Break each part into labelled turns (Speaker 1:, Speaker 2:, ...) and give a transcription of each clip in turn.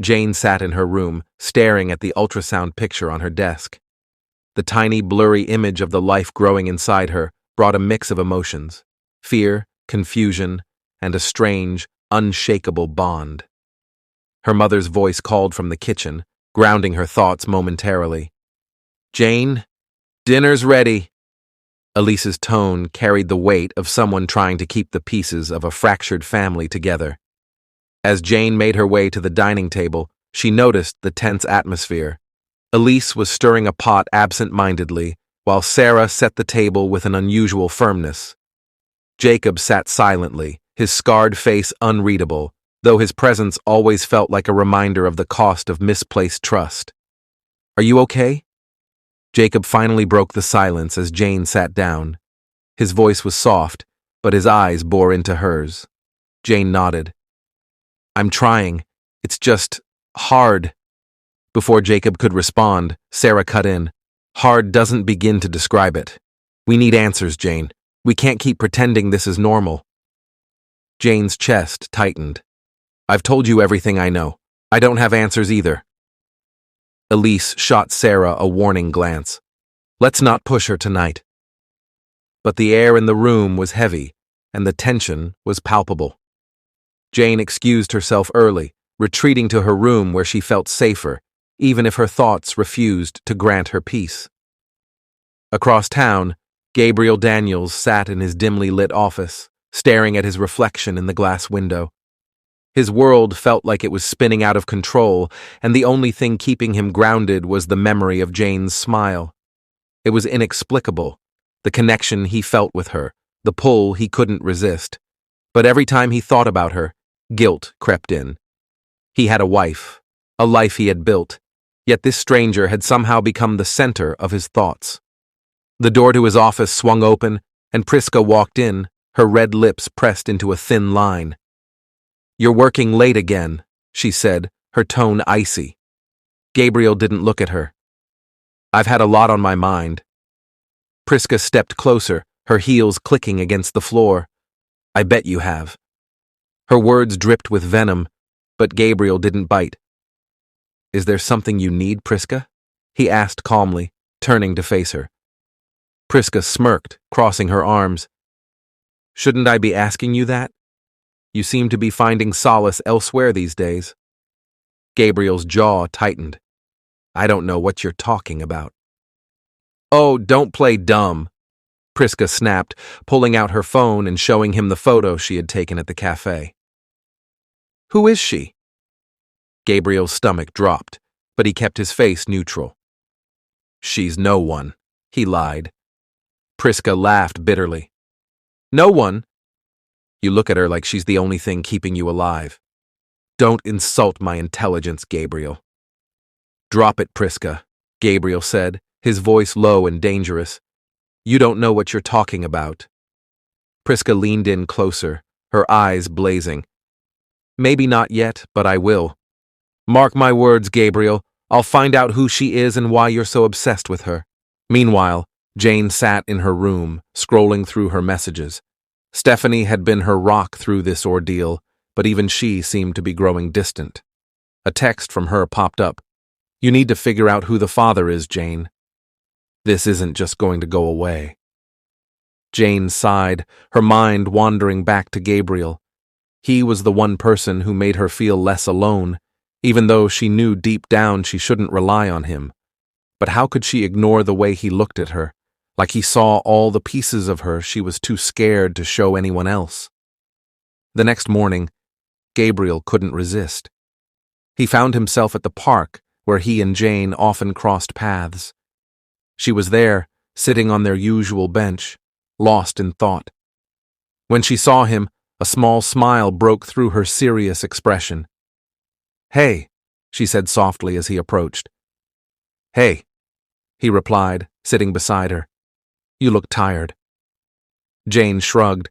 Speaker 1: Jane sat in her room, staring at the ultrasound picture on her desk. The tiny, blurry image of the life growing inside her brought a mix of emotions: fear, confusion, and a strange, unshakable bond. Her mother's voice called from the kitchen, grounding her thoughts momentarily. "Jane, dinner's ready." Elise's tone carried the weight of someone trying to keep the pieces of a fractured family together. As Jane made her way to the dining table, she noticed the tense atmosphere. Elise was stirring a pot absent-mindedly, while Sarah set the table with an unusual firmness. Jacob sat silently, his scarred face unreadable, though his presence always felt like a reminder of the cost of misplaced trust. "Are you okay?" Jacob finally broke the silence as Jane sat down. His voice was soft, but his eyes bore into hers. Jane nodded. "I'm trying. It's just hard." Before Jacob could respond, Sarah cut in. "Hard doesn't begin to describe it. We need answers, Jane. We can't keep pretending this is normal." Jane's chest tightened. "I've told you everything I know. I don't have answers either." Elise shot Sarah a warning glance. "Let's not push her tonight." But the air in the room was heavy, and the tension was palpable. Jane excused herself early, retreating to her room where she felt safer, even if her thoughts refused to grant her peace. Across town, Gabriel Daniels sat in his dimly lit office, staring at his reflection in the glass window. His world felt like it was spinning out of control, and the only thing keeping him grounded was the memory of Jane's smile. It was inexplicable, the connection he felt with her, the pull he couldn't resist. But every time he thought about her, guilt crept in. He had a wife, a life he had built, yet this stranger had somehow become the center of his thoughts. The door to his office swung open, and Prisa walked in, her red lips pressed into a thin line. "You're working late again," she said, her tone icy. Gabriel didn't look at her. "I've had a lot on my mind." Prisa stepped closer, her heels clicking against the floor. "I bet you have." Her words dripped with venom, but Gabriel didn't bite. "Is there something you need, Prisa?" he asked calmly, turning to face her. Prisa smirked, crossing her arms. "Shouldn't I be asking you that? You seem to be finding solace elsewhere these days." Gabriel's jaw tightened. "I don't know what you're talking about." "Oh, don't play dumb," Prisa snapped, pulling out her phone and showing him the photo she had taken at the cafe. "Who is she?" Gabriel's stomach dropped, but he kept his face neutral. "She's no one," he lied. Prisa laughed bitterly. "No one? You look at her like she's the only thing keeping you alive. Don't insult my intelligence, Gabriel." "Drop it, Prisa," Gabriel said, his voice low and dangerous. "You don't know what you're talking about." Prisa leaned in closer, her eyes blazing. "Maybe not yet, but I will. Mark my words, Gabriel, I'll find out who she is and why you're so obsessed with her." Meanwhile, Jane sat in her room, scrolling through her messages. Stephanie had been her rock through this ordeal, but even she seemed to be growing distant. A text from her popped up. "You need to figure out who the father is, Jane. This isn't just going to go away." Jane sighed, her mind wandering back to Gabriel. He was the one person who made her feel less alone, even though she knew deep down she shouldn't rely on him. But how could she ignore the way he looked at her? Like he saw all the pieces of her she was too scared to show anyone else. The next morning, Gabriel couldn't resist. He found himself at the park where he and Jane often crossed paths. She was there, sitting on their usual bench, lost in thought. When she saw him, a small smile broke through her serious expression. "Hey," she said softly as he approached. "Hey," he replied, sitting beside her. "You look tired." Jane shrugged.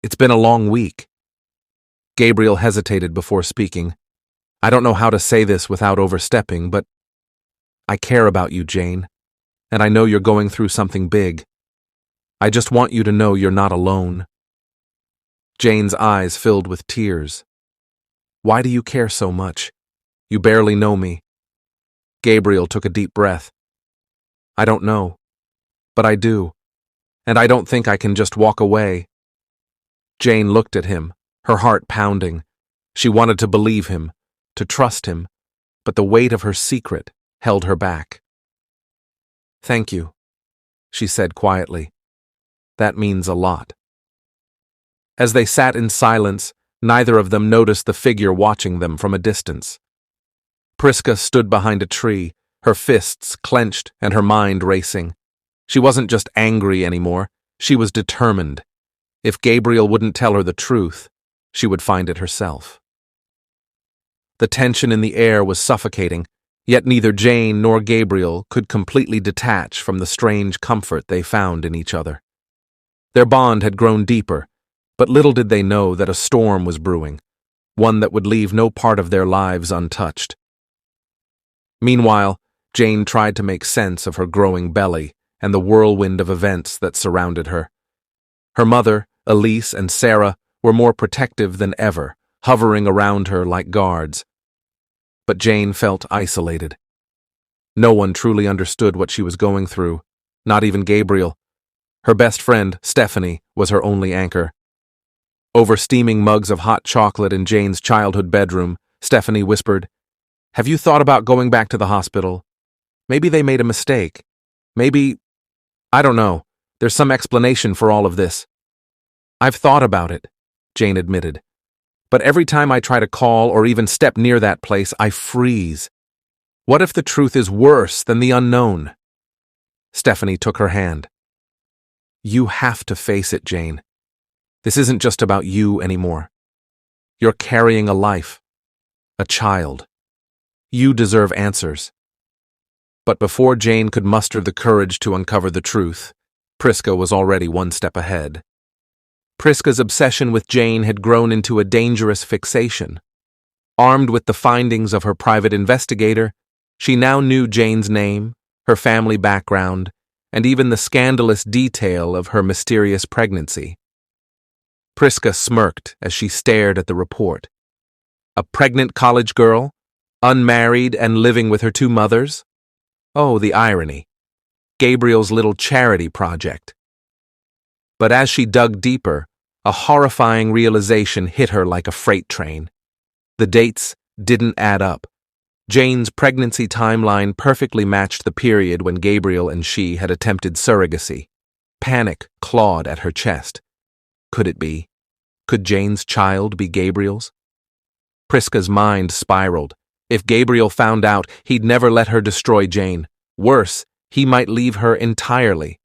Speaker 1: "It's been a long week." Gabriel hesitated before speaking. "I don't know how to say this without overstepping, but I care about you, Jane, and I know you're going through something big. I just want you to know you're not alone." Jane's eyes filled with tears. "Why do you care so much?" You barely know me." Gabriel took a deep breath. "I don't know, but I do, and I don't think I can just walk away." Jane looked at him, her heart pounding. She wanted to believe him, to trust him, but the weight of her secret held her back. "Thank you," she said quietly. "That means a lot." As they sat in silence, neither of them noticed the figure watching them from a distance. Prisa stood behind a tree, her fists clenched and her mind racing. She wasn't just angry anymore, she was determined. If Gabriel wouldn't tell her the truth, she would find it herself. The tension in the air was suffocating, yet neither Jane nor Gabriel could completely detach from the strange comfort they found in each other. Their bond had grown deeper, but little did they know that a storm was brewing, one that would leave no part of their lives untouched. Meanwhile, Jane tried to make sense of her growing belly and the whirlwind of events that surrounded her. Her mother, Elise, and Sarah were more protective than ever, hovering around her like guards. But Jane felt isolated. No one truly understood what she was going through, not even Gabriel. Her best friend, Stephanie, was her only anchor. Over steaming mugs of hot chocolate in Jane's childhood bedroom, Stephanie whispered, "Have you thought about going back to the hospital? Maybe they made a mistake. Maybe, I don't know, there's some explanation for all of this." "I've thought about it," Jane admitted. "But every time I try to call or even step near that place, I freeze. What if the truth is worse than the unknown?" Stephanie took her hand. "You have to face it, Jane. This isn't just about you anymore. You're carrying a life, a child. You deserve answers." But before Jane could muster the courage to uncover the truth, Prisa was already one step ahead. Priska's obsession with Jane had grown into a dangerous fixation. Armed with the findings of her private investigator, she now knew Jane's name, her family background, and even the scandalous detail of her mysterious pregnancy. Prisa smirked as she stared at the report. A pregnant college girl, unmarried and living with her two mothers? Oh, the irony. Gabriel's little charity project. But as she dug deeper, a horrifying realization hit her like a freight train. The dates didn't add up. Jane's pregnancy timeline perfectly matched the period when Gabriel and she had attempted surrogacy. Panic clawed at her chest. Could it be? Could Jane's child be Gabriel's? Priska's mind spiraled. If Gabriel found out, he'd never let her destroy Jane. Worse, he might leave her entirely.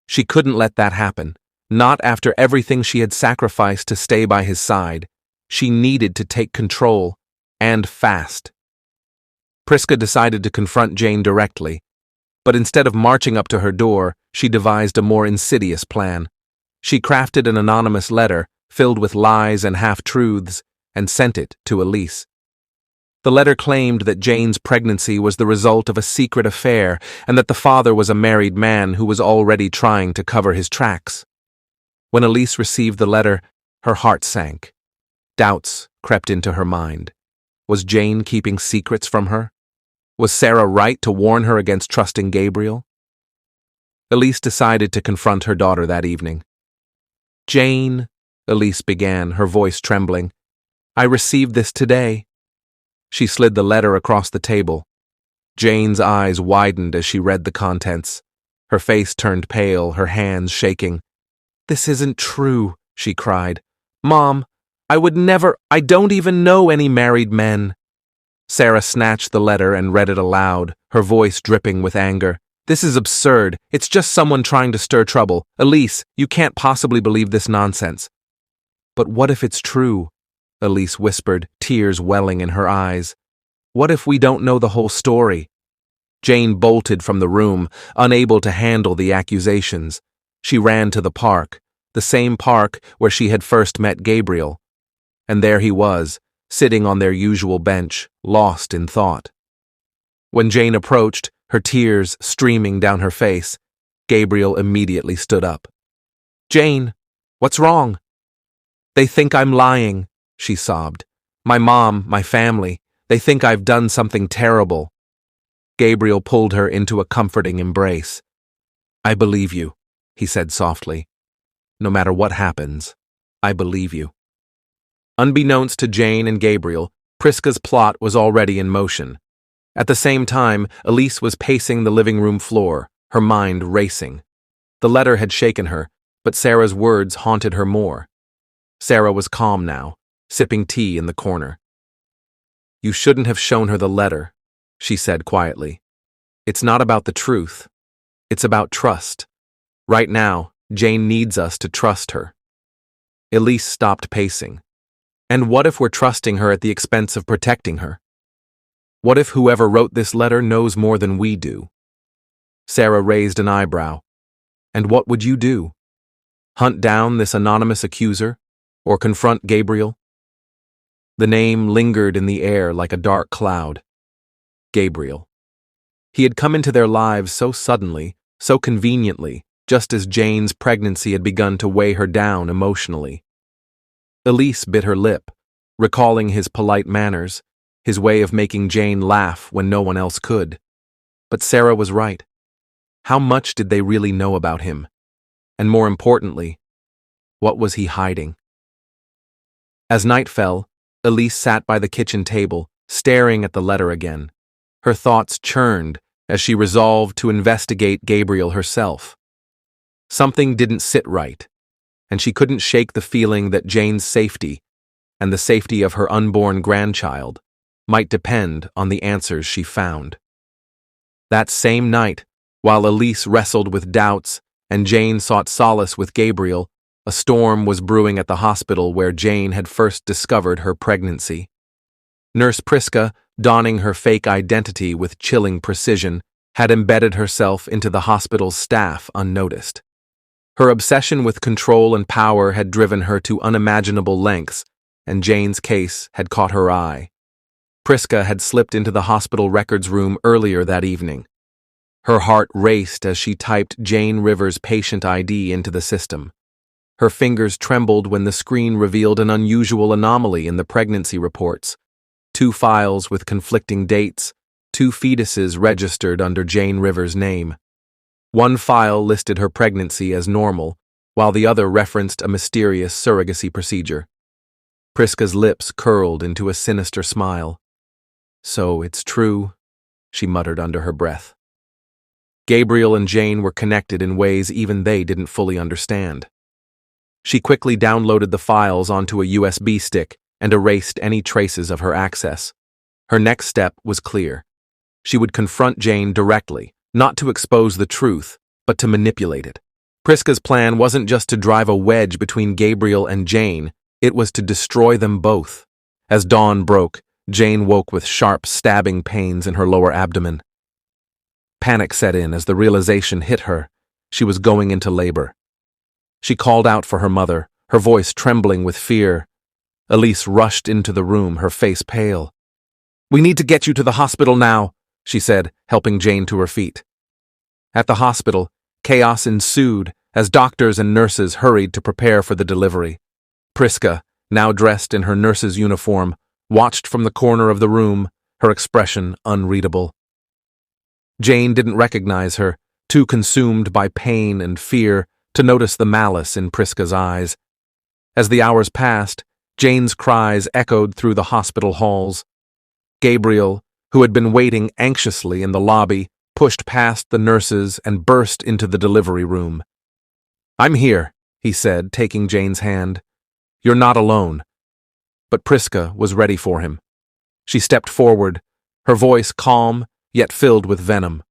Speaker 1: She couldn't let that happen. Not after everything she had sacrificed to stay by his side. She needed to take control, and fast. Prisa decided to confront Jane directly, but instead of marching up to her door, she devised a more insidious plan. She crafted an anonymous letter filled with lies and half-truths and sent it to Elise. The letter claimed that Jane's pregnancy was the result of a secret affair and that the father was a married man who was already trying to cover his tracks. When Elise received the letter, her heart sank. Doubts crept into her mind. Was Jane keeping secrets from her? Was Sarah right to warn her against trusting Gabriel? Elise decided to confront her daughter that evening. "Jane," Elise began, her voice trembling, "I received this today." She slid the letter across the table. Jane's eyes widened as she read the contents. Her face turned pale, her hands shaking. "This isn't true," she cried. "Mom, I don't even know any married men." Sarah snatched the letter and read it aloud, her voice dripping with anger. "This is absurd. It's just someone trying to stir trouble. Elise, you can't possibly believe this nonsense." "But what if it's true?" Elise whispered, tears welling in her eyes. "What if we don't know the whole story?" Jane bolted from the room, unable to handle the accusations. She ran to the park, the same park where she had first met Gabriel. And there he was, sitting on their usual bench, lost in thought. When Jane approached, her tears streaming down her face, Gabriel immediately stood up. "Jane, what's wrong?" "They think I'm lying," she sobbed. "My mom, my family, They think I've done something terrible. Gabriel pulled her into a comforting embrace. I believe you, he said softly. No matter what happens, I believe you. Unbeknownst to Jane and Gabriel, Priska's plot was already in motion. At the same time, Elise was pacing the living room floor, her mind racing. The letter had shaken her, but Sarah's words haunted her more. Sarah was calm now, sipping tea in the corner. You shouldn't have shown her the letter, she said quietly. It's not about the truth. It's about trust. Right now, Jane needs us to trust her. Elise stopped pacing. And what if we're trusting her at the expense of protecting her? What if whoever wrote this letter knows more than we do? Sarah raised an eyebrow. And what would you do? Hunt down this anonymous accuser? Or confront Gabriel? The name lingered in the air like a dark cloud. Gabriel. He had come into their lives so suddenly, so conveniently, just as Jane's pregnancy had begun to weigh her down emotionally. Elise bit her lip, recalling his polite manners, his way of making Jane laugh when no one else could. But Sarah was right. How much did they really know about him? And more importantly, what was he hiding? As night fell, Elise sat by the kitchen table, staring at the letter again. Her thoughts churned as she resolved to investigate Gabriel herself. Something didn't sit right, and she couldn't shake the feeling that Jane's safety, and the safety of her unborn grandchild, might depend on the answers she found. That same night, while Elise wrestled with doubts and Jane sought solace with Gabriel, a storm was brewing at the hospital where Jane had first discovered her pregnancy. Nurse Priska, donning her fake identity with chilling precision, had embedded herself into the hospital's staff unnoticed. Her obsession with control and power had driven her to unimaginable lengths, and Jane's case had caught her eye. Priska had slipped into the hospital records room earlier that evening. Her heart raced as she typed Jane Rivers' patient ID into the system. Her fingers trembled when the screen revealed an unusual anomaly in the pregnancy reports. 2 files with conflicting dates, 2 fetuses registered under Jane Rivers' name. One file listed her pregnancy as normal, while the other referenced a mysterious surrogacy procedure. Priska's lips curled into a sinister smile. So it's true, she muttered under her breath. Gabriel and Jane were connected in ways even they didn't fully understand. She quickly downloaded the files onto a USB stick and erased any traces of her access. Her next step was clear. She would confront Jane directly, not to expose the truth, but to manipulate it. Priska's plan wasn't just to drive a wedge between Gabriel and Jane, it was to destroy them both. As dawn broke, Jane woke with sharp, stabbing pains in her lower abdomen. Panic set in as the realization hit her. She was going into labor. She called out for her mother, her voice trembling with fear. Elise rushed into the room, her face pale. "We need to get you to the hospital now," she said, helping Jane to her feet. At the hospital, chaos ensued as doctors and nurses hurried to prepare for the delivery. Priska, now dressed in her nurse's uniform, watched from the corner of the room, her expression unreadable. Jane didn't recognize her, too consumed by pain and fear to notice the malice in Priska's eyes. As the hours passed, Jane's cries echoed through the hospital halls. Gabriel, who had been waiting anxiously in the lobby, pushed past the nurses and burst into the delivery room. "I'm here," he said, taking Jane's hand. "You're not alone." But Priska was ready for him. She stepped forward, her voice calm, yet filled with venom.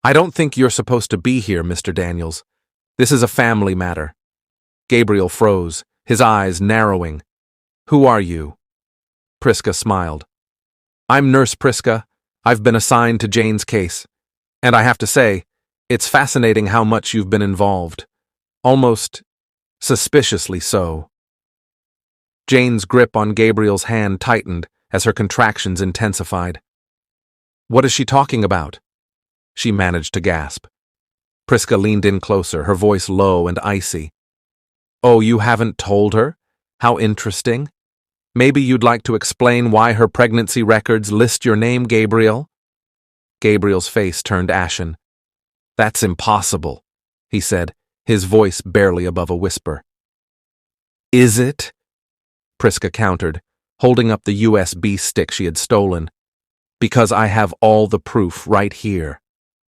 Speaker 1: "I don't think you're supposed to be here, Mr. Daniels. This is a family matter." Gabriel froze, his eyes narrowing. "Who are you?" Priska smiled. "I'm Nurse Priska. I've been assigned to Jane's case. And I have to say, it's fascinating how much you've been involved. Almost suspiciously so." Jane's grip on Gabriel's hand tightened as her contractions intensified. "What is she talking about?" she managed to gasp. Priska leaned in closer, her voice low and icy. "Oh, you haven't told her? How interesting." Maybe you'd like to explain why her pregnancy records list your name, Gabriel? Gabriel's face turned ashen. That's impossible, he said, his voice barely above a whisper. Is it? Prisa countered, holding up the USB stick she had stolen. Because I have all the proof right here.